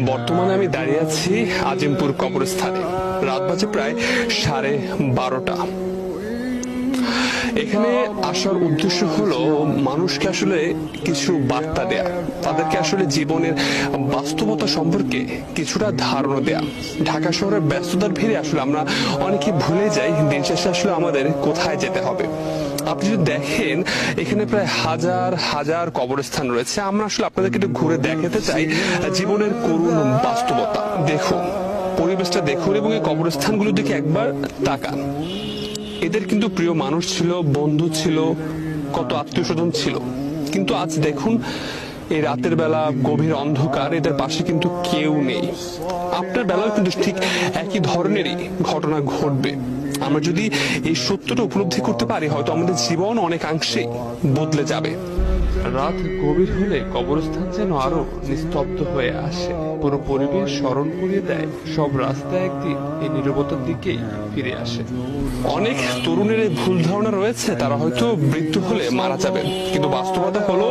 বর্তমানে আমি দাঁড়িয়ে আছি আজিমপুর কবরস্থানে। রাত বাজে প্রায় 12:30। এখানে আসার উদ্দেশ্য হলো মানুষকে আসলে কিছু বার্তা দেয়া, তাদেরকে আসলে জীবনের বাস্তবতা সম্পর্কে কিছুটা ধারণা দেয়া। ঢাকা শহরের ব্যস্ততার ভিড়ে আসলে আমরা অনেকে ভুলে যাই দিন শেষে আসলে আমাদের কোথায় যেতে হবে। আপনি যদি দেখেন এখানে প্রায় হাজার হাজার কবরস্থান রয়েছে। আমরা আসলে আপনাদেরকে একটু ঘুরে দেখাতে চাই জীবনের করুণ বাস্তবতা। দেখুন, পরিবেশটা দেখুন এবং এই কবরস্থানগুলোর দিকে একবার তাকান। এদের কিন্তু প্রিয় মানুষ ছিল, বন্ধু ছিল, কত আত্মীয় স্বজন ছিল, কিন্তু আজ দেখুন এই রাতের বেলা গভীর অন্ধকার, এদের পাশে কিন্তু কেউ নেই। আপনার বেলাও কিন্তু ঠিক একই ধরনেরই ঘটনা ঘটবে। আমরা যদি এই সত্যটা উপলব্ধি করতে পারি, হয়তো আমাদের জীবন অনেকাংশেই বদলে যাবে। রাত গভীর হলে কবরস্থান যেন আরো নিস্তব্ধ হয়ে আসে। পুরো পরিবেশ স্মরণ করিয়ে দেয় সব রাস্তা একদিন এই নীরবতার দিকেই ফিরে আসে। অনেক তরুণের এই ভুল ধারণা রয়েছে তারা হয়তো মৃত্যু হলে মারা যাবেন, কিন্তু বাস্তবতা হলো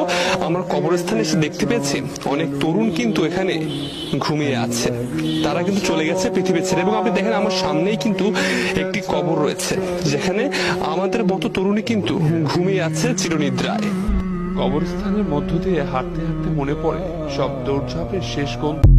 আমরা কবরস্থানে এসে দেখতে পেয়েছি অনেক তরুণ কিন্তু এখানে ঘুমিয়ে আছে। তারা কিন্তু চলে গেছে পৃথিবী ছেড়ে। এবং আপনি দেখেন আমার সামনেই কিন্তু একটি কবর রয়েছে যেখানে আমাদের মতো তরুণী কিন্তু ঘুমিয়ে আছে চিরনিদ্রায়। কবরস্থানের মধ্য দিয়ে হাঁটতে হাঁটতে মনে পড়ে সব দৌড়ঝাঁপের শেষ গন্তব্য।